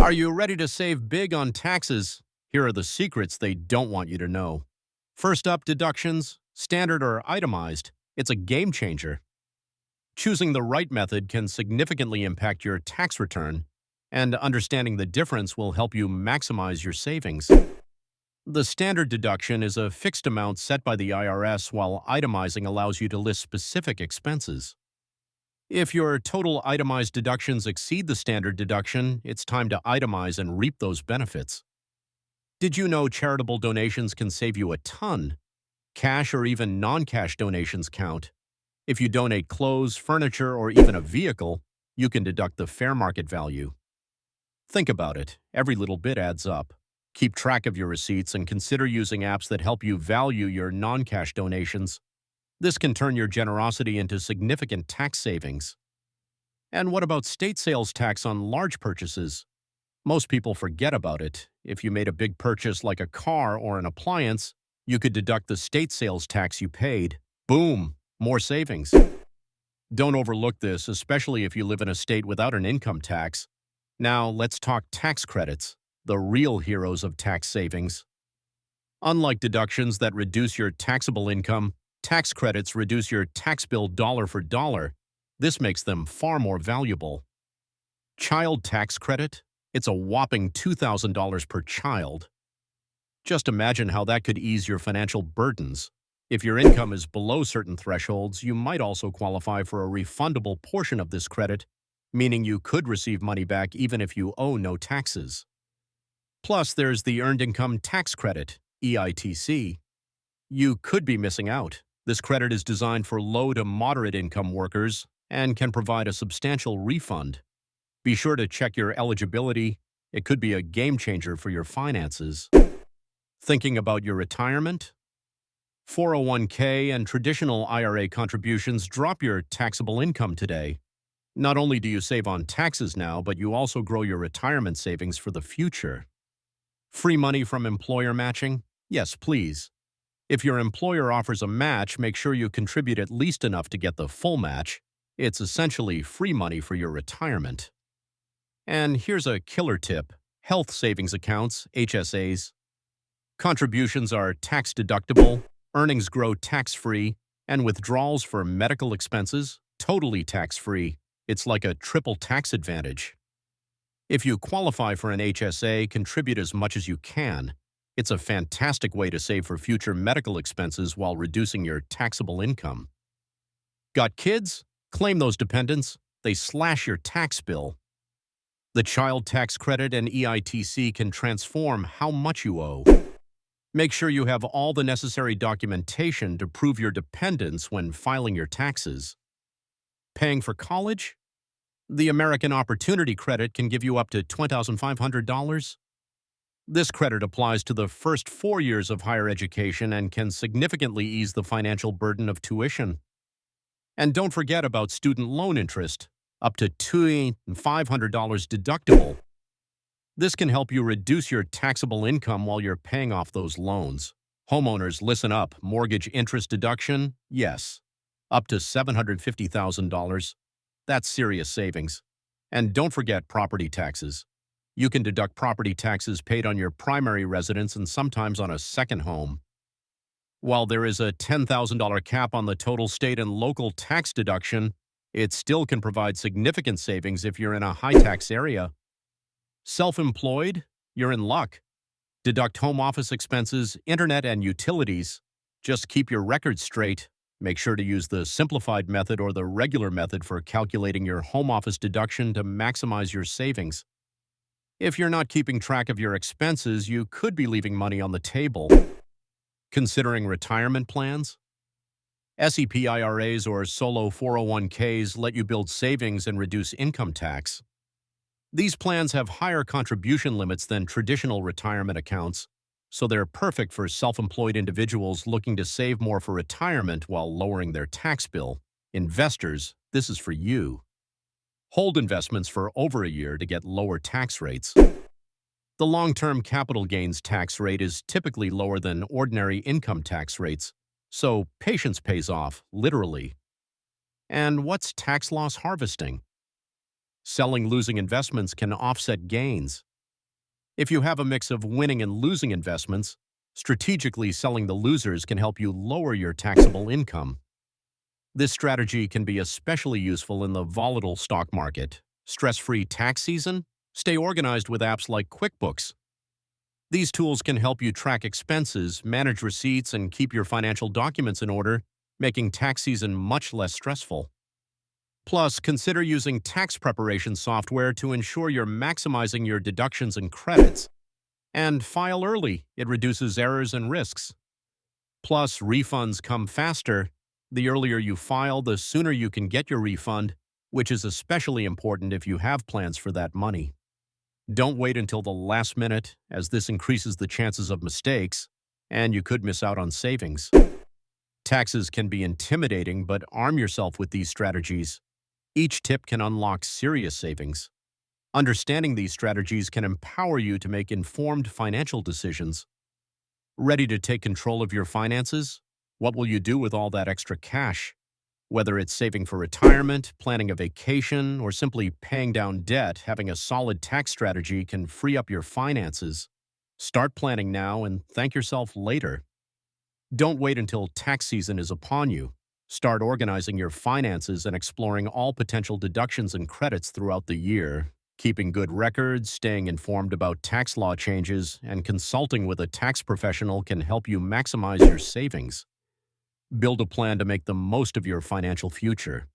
Are you ready to save big on taxes? Here are the secrets they don't want you to know. First up, deductions, standard or itemized. It's a game changer. Choosing the right method can significantly impact your tax return, and understanding the difference will help you maximize your savings. The standard deduction is a fixed amount set by the IRS, while itemizing allows you to list specific expenses. If your total itemized deductions exceed the standard deduction, it's time to itemize and reap those benefits. Did you know charitable donations can save you a ton? Cash or even non-cash donations count. If you donate clothes, furniture, or even a vehicle, you can deduct the fair market value. Think about it. Every little bit adds up. Keep track of your receipts and consider using apps that help you value your non-cash donations. This can turn your generosity into significant tax savings. And what about state sales tax on large purchases? Most people forget about it. If you made a big purchase like a car or an appliance, you could deduct the state sales tax you paid. Boom! More savings. Don't overlook this, especially if you live in a state without an income tax. Now, let's talk tax credits, the real heroes of tax savings. Unlike deductions that reduce your taxable income, tax credits reduce your tax bill dollar for dollar. This makes them far more valuable. Child tax credit? It's a whopping $2,000 per child. Just imagine how that could ease your financial burdens. If your income is below certain thresholds, you might also qualify for a refundable portion of this credit, meaning you could receive money back even if you owe no taxes. Plus, there's the Earned Income Tax Credit, EITC. You could be missing out. This credit is designed for low to moderate income workers and can provide a substantial refund. Be sure to check your eligibility. It could be a game changer for your finances. Thinking about your retirement? 401k and traditional IRA contributions drop your taxable income today. Not only do you save on taxes now, but you also grow your retirement savings for the future. Free money from employer matching? Yes, please. If your employer offers a match, make sure you contribute at least enough to get the full match. It's essentially free money for your retirement. And here's a killer tip: health savings accounts, HSAs. Contributions are tax deductible, earnings grow tax-free, and withdrawals for medical expenses, totally tax-free. It's like a triple tax advantage. If you qualify for an HSA, contribute as much as you can. It's a fantastic way to save for future medical expenses while reducing your taxable income. Got kids? Claim those dependents. They slash your tax bill. The child tax credit and EITC can transform how much you owe. Make sure you have all the necessary documentation to prove your dependents when filing your taxes. Paying for college? The American Opportunity Credit can give you up to $2,500. This credit applies to the first 4 years of higher education and can significantly ease the financial burden of tuition. And don't forget about student loan interest, up to $2,500 deductible. This can help you reduce your taxable income while you're paying off those loans. Homeowners, listen up. Mortgage interest deduction? Yes. Up to $750,000. That's serious savings. And don't forget property taxes. You can deduct property taxes paid on your primary residence and sometimes on a second home. While there is a $10,000 cap on the total state and local tax deduction, it still can provide significant savings if you're in a high-tax area. Self-employed? You're in luck. Deduct home office expenses, internet, and utilities. Just keep your records straight. Make sure to use the simplified method or the regular method for calculating your home office deduction to maximize your savings. If you're not keeping track of your expenses, you could be leaving money on the table. Considering retirement plans? SEP IRAs or solo 401ks let you build savings and reduce income tax. These plans have higher contribution limits than traditional retirement accounts, so they're perfect for self-employed individuals looking to save more for retirement while lowering their tax bill. Investors, this is for you. Hold investments for over a year to get lower tax rates. The long-term capital gains tax rate is typically lower than ordinary income tax rates, so patience pays off, literally. And what's tax loss harvesting? Selling losing investments can offset gains. If you have a mix of winning and losing investments, strategically selling the losers can help you lower your taxable income. This strategy can be especially useful in the volatile stock market. Stress-free tax season? Stay organized with apps like QuickBooks. These tools can help you track expenses, manage receipts, and keep your financial documents in order, making tax season much less stressful. Plus, consider using tax preparation software to ensure you're maximizing your deductions and credits. And file early. It reduces errors and risks. Plus, refunds come faster. The earlier you file, the sooner you can get your refund, which is especially important if you have plans for that money. Don't wait until the last minute, as this increases the chances of mistakes, and you could miss out on savings. Taxes can be intimidating, but arm yourself with these strategies. Each tip can unlock serious savings. Understanding these strategies can empower you to make informed financial decisions. Ready to take control of your finances? What will you do with all that extra cash? Whether it's saving for retirement, planning a vacation, or simply paying down debt, having a solid tax strategy can free up your finances. Start planning now and thank yourself later. Don't wait until tax season is upon you. Start organizing your finances and exploring all potential deductions and credits throughout the year. Keeping good records, staying informed about tax law changes, and consulting with a tax professional can help you maximize your savings. Build a plan to make the most of your financial future.